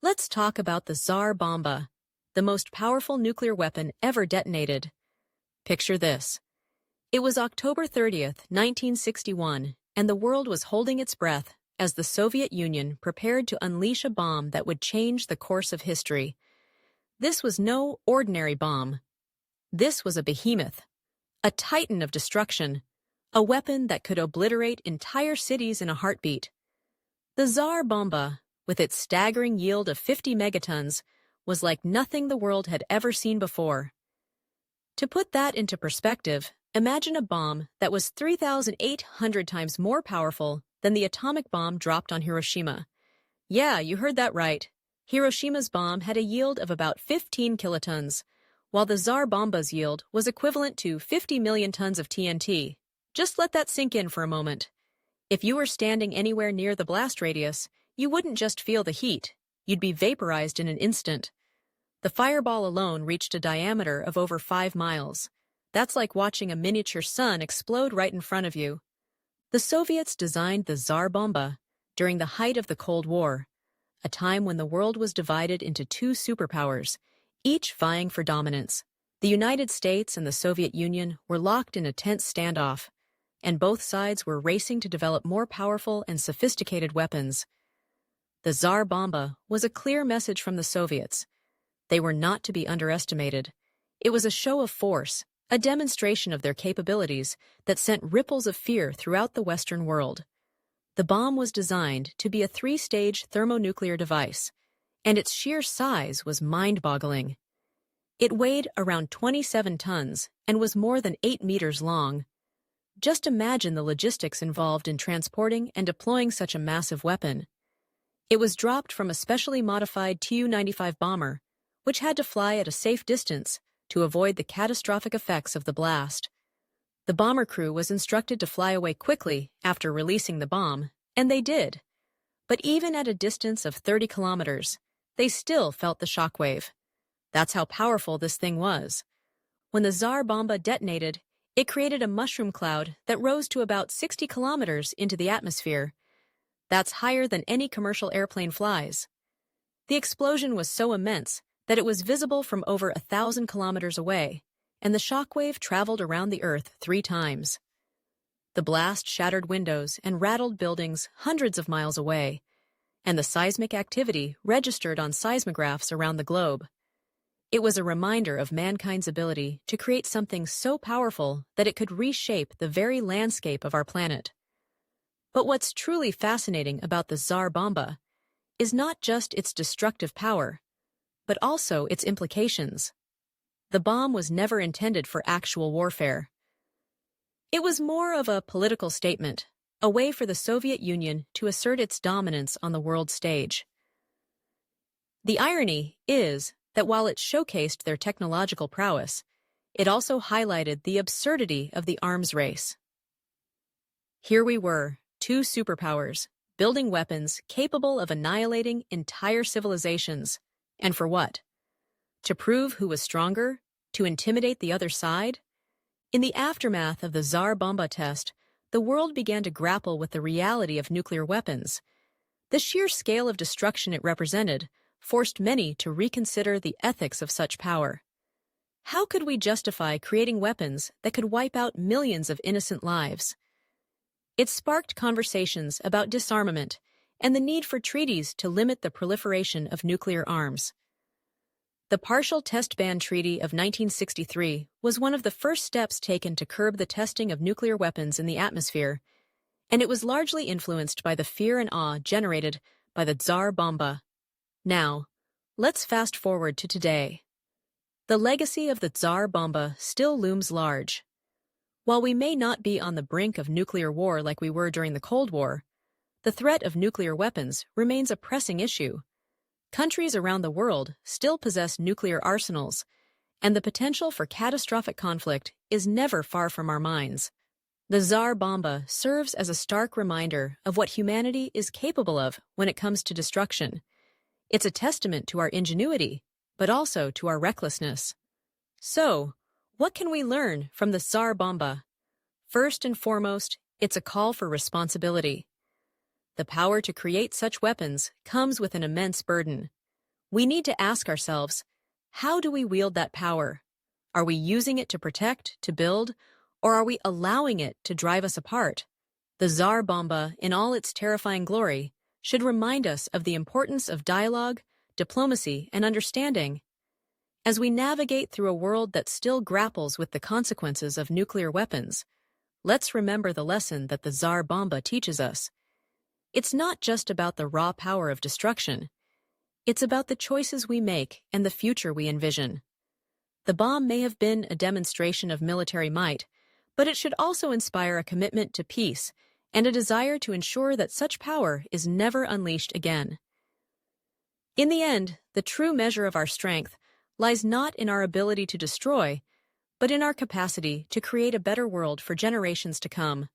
Let's talk about the Tsar Bomba, the most powerful nuclear weapon ever detonated. Picture this. It was October 30th, 1961, and the world was holding its breath as the Soviet Union prepared to unleash a bomb that would change the course of history. This was no ordinary bomb. This was a behemoth, a titan of destruction, a weapon that could obliterate entire cities in a heartbeat. The Tsar Bomba, with its staggering yield of 50 megatons, was like nothing the world had ever seen before. To put that into perspective, imagine a bomb that was 3,800 times more powerful than the atomic bomb dropped on Hiroshima. Yeah, you heard that right. Hiroshima's bomb had a yield of about 15 kilotons, while the Tsar Bomba's yield was equivalent to 50 million tons of TNT. Just let that sink in for a moment. If you were standing anywhere near the blast radius, you wouldn't just feel the heat, you'd be vaporized in an instant. The fireball alone reached a diameter of over 5 miles. That's like watching a miniature sun explode right in front of you. The Soviets designed the Tsar Bomba during the height of the Cold War, a time when the world was divided into two superpowers, each vying for dominance. The United States and the Soviet Union were locked in a tense standoff, and both sides were racing to develop more powerful and sophisticated weapons. The Tsar Bomba was a clear message from the Soviets. They were not to be underestimated. It was a show of force, a demonstration of their capabilities that sent ripples of fear throughout the Western world. The bomb was designed to be a 3-stage thermonuclear device, and its sheer size was mind-boggling. It weighed around 27 tons and was more than 8 meters long. Just imagine the logistics involved in transporting and deploying such a massive weapon. It was dropped from a specially modified Tu-95 bomber, which had to fly at a safe distance to avoid the catastrophic effects of the blast. The bomber crew was instructed to fly away quickly after releasing the bomb, and they did. But even at a distance of 30 kilometers, they still felt the shockwave. That's how powerful this thing was. When the Tsar Bomba detonated, it created a mushroom cloud that rose to about 60 kilometers into the atmosphere. That's higher than any commercial airplane flies. The explosion was so immense that it was visible from over 1,000 kilometers away, and the shockwave traveled around the Earth 3 times. The blast shattered windows and rattled buildings hundreds of miles away, and the seismic activity registered on seismographs around the globe. It was a reminder of mankind's ability to create something so powerful that it could reshape the very landscape of our planet. But what's truly fascinating about the Tsar Bomba is not just its destructive power, but also its implications. The bomb was never intended for actual warfare. It was more of a political statement, a way for the Soviet Union to assert its dominance on the world stage. The irony is that while it showcased their technological prowess, it also highlighted the absurdity of the arms race. Here we were, 2 superpowers, building weapons capable of annihilating entire civilizations. And for what? To prove who was stronger? To intimidate the other side? In the aftermath of the Tsar Bomba test, the world began to grapple with the reality of nuclear weapons. The sheer scale of destruction it represented forced many to reconsider the ethics of such power. How could we justify creating weapons that could wipe out millions of innocent lives? It sparked conversations about disarmament and the need for treaties to limit the proliferation of nuclear arms. The Partial Test Ban Treaty of 1963 was one of the first steps taken to curb the testing of nuclear weapons in the atmosphere, and it was largely influenced by the fear and awe generated by the Tsar Bomba. Now, let's fast forward to today. The legacy of the Tsar Bomba still looms large. While we may not be on the brink of nuclear war like we were during the Cold War, the threat of nuclear weapons remains a pressing issue. Countries around the world still possess nuclear arsenals, and the potential for catastrophic conflict is never far from our minds. The Tsar Bomba serves as a stark reminder of what humanity is capable of when it comes to destruction. It's a testament to our ingenuity, but also to our recklessness. So, what can we learn from the Tsar Bomba? First and foremost, it's a call for responsibility. The power to create such weapons comes with an immense burden. We need to ask ourselves, how do we wield that power? Are we using it to protect, to build, or are we allowing it to drive us apart? The Tsar Bomba, in all its terrifying glory, should remind us of the importance of dialogue, diplomacy, and understanding. As we navigate through a world that still grapples with the consequences of nuclear weapons, let's remember the lesson that the Tsar Bomba teaches us. It's not just about the raw power of destruction. It's about the choices we make and the future we envision. The bomb may have been a demonstration of military might, but it should also inspire a commitment to peace and a desire to ensure that such power is never unleashed again. In the end, the true measure of our strength lies not in our ability to destroy, but in our capacity to create a better world for generations to come.